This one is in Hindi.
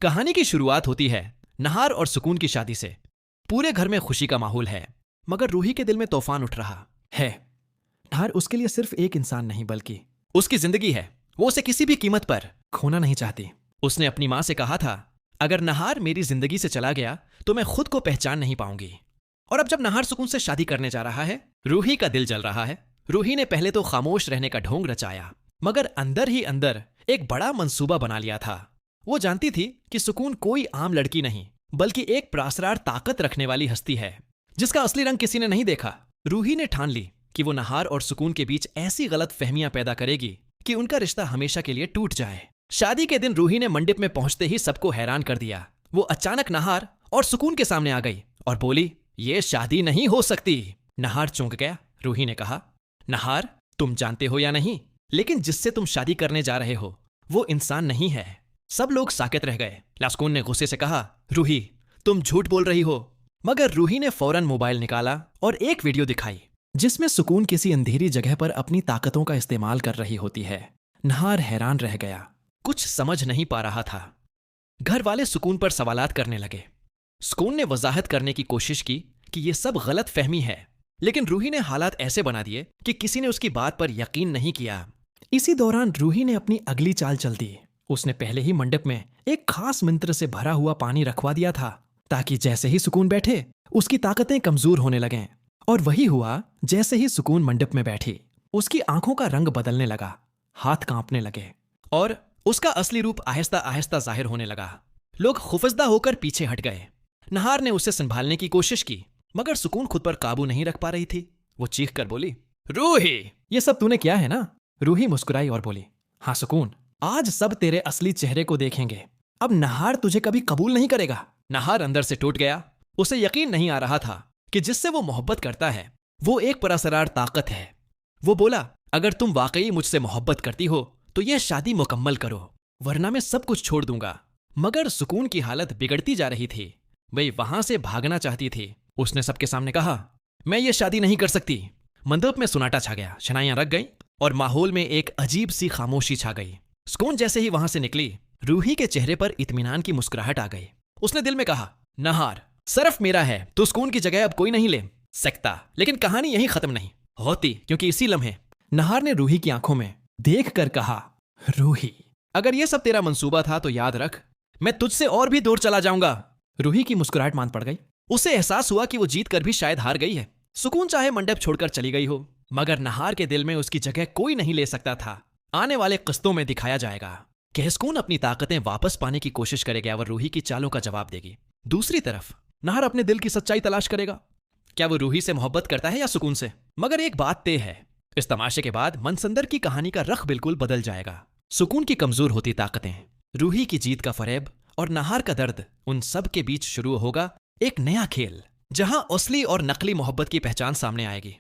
कहानी की शुरुआत होती है नहार और सुकून की शादी से। पूरे घर में खुशी का माहौल है, मगर रूही के दिल में तूफान उठ रहा है। नहार उसके लिए सिर्फ एक इंसान नहीं बल्कि उसकी जिंदगी है। वो उसे किसी भी कीमत पर खोना नहीं चाहती। उसने अपनी माँ से कहा था, अगर नहार मेरी जिंदगी से चला गया तो मैं खुद को पहचान नहीं पाऊंगी। और अब जब नहार सुकून से शादी करने जा रहा है, रूही का दिल जल रहा है। रूही ने पहले तो खामोश रहने का ढोंग रचाया, मगर अंदर ही अंदर एक बड़ा मंसूबा बना लिया था। वो जानती थी कि सुकून कोई आम लड़की नहीं, बल्कि एक प्रासरार ताकत रखने वाली हस्ती है, जिसका असली रंग किसी ने नहीं देखा। रूही ने ठान ली कि वो नहार और सुकून के बीच ऐसी गलत फहमियां पैदा करेगी कि उनका रिश्ता हमेशा के लिए टूट जाए। शादी के दिन रूही ने मंडप में पहुंचते ही सबको हैरान कर दिया। वो अचानक नहार और सुकून के सामने आ गई और बोली, ये शादी नहीं हो सकती। नहार चौंक गया। रूही ने कहा, नहार, तुम जानते हो या नहीं, लेकिन जिससे तुम शादी करने जा रहे हो वो इंसान नहीं है। सब लोग साकित रह गए। सुकून ने गुस्से से कहा, रूही, तुम झूठ बोल रही हो। मगर रूही ने फौरन मोबाइल निकाला और एक वीडियो दिखाई जिसमें सुकून किसी अंधेरी जगह पर अपनी ताकतों का इस्तेमाल कर रही होती है। नहार हैरान रह गया, कुछ समझ नहीं पा रहा था। घर वाले सुकून पर सवालात करने लगे। सुकून ने वजाहत करने की कोशिश की कि यह सब गलत फहमी है, लेकिन रूही ने हालात ऐसे बना दिए कि किसी ने उसकी बात पर यकीन नहीं किया। इसी दौरान रूही ने अपनी अगली चाल चल दी। उसने पहले ही मंडप में एक खास मंत्र से भरा हुआ पानी रखवा दिया था, ताकि जैसे ही सुकून बैठे उसकी ताकतें कमजोर होने लगें। और वही हुआ। जैसे ही सुकून मंडप में बैठी, उसकी आंखों का रंग बदलने लगा, हाथ कांपने लगे और उसका असली रूप आहिस्ता आहिस्ता जाहिर होने लगा। लोग खौफजदा होकर पीछे हट गए। नहार ने उसे संभालने की कोशिश की, मगर सुकून खुद पर काबू नहीं रख पा रही थी। वो चीख कर बोली, रूही, ये सब तूने किया है ना? रूही मुस्कुराई और बोली, हाँ सुकून, आज सब तेरे असली चेहरे को देखेंगे। अब नहार तुझे कभी कबूल नहीं करेगा। नहार अंदर से टूट गया। उसे यकीन नहीं आ रहा था कि जिससे वो मोहब्बत करता है वो एक पुरअसरार ताकत है। वो बोला, अगर तुम वाकई मुझसे मोहब्बत करती हो तो यह शादी मुकम्मल करो, वरना मैं सब कुछ छोड़ दूंगा। मगर सुकून की हालत बिगड़ती जा रही थी। वही वहां से भागना चाहती थी। उसने सबके सामने कहा, मैं ये शादी नहीं कर सकती। मंडप में सुनाटा छा गया, शनाइयां रख गई और माहौल में एक अजीब सी खामोशी छा गई। सुकून जैसे ही वहां से निकली, रूही के चेहरे पर इत्मीनान की मुस्कुराहट आ गई। उसने दिल में कहा, नहार सिर्फ मेरा है तो सुकून की जगह अब कोई नहीं ले सकता। लेकिन कहानी यहीं खत्म नहीं होती, क्योंकि इसी लम्हे नहार ने रूही की आंखों में देख कर कहा, रूही, अगर यह सब तेरा मंसूबा था तो याद रख, मैं तुझसे और भी दूर चला जाऊंगा। रूही की मुस्कुराहट मान पड़ गई। उसे एहसास हुआ कि वो जीत कर भी शायद हार गई है। सुकून चाहे मंडप छोड़कर चली गई हो, मगर नहार के दिल में उसकी जगह कोई नहीं ले सकता था। आने वाले किस्तों में दिखाया जाएगा कि सुकून अपनी ताकतें वापस पाने की कोशिश करेगा और रूही की चालों का जवाब देगी। दूसरी तरफ नहार अपने दिल की सच्चाई तलाश करेगा। क्या वो रूही से मोहब्बत करता है या सुकून से? मगर एक बात तय है, इस तमाशे के बाद मनसंदर की कहानी का रख बिल्कुल बदल जाएगा। सुकून की कमजोर होती ताकतें, रूही की जीत का फरेब और नहार का दर्द, उन सब के बीच शुरू होगा एक नया खेल, जहां असली और नकली मोहब्बत की पहचान सामने आएगी।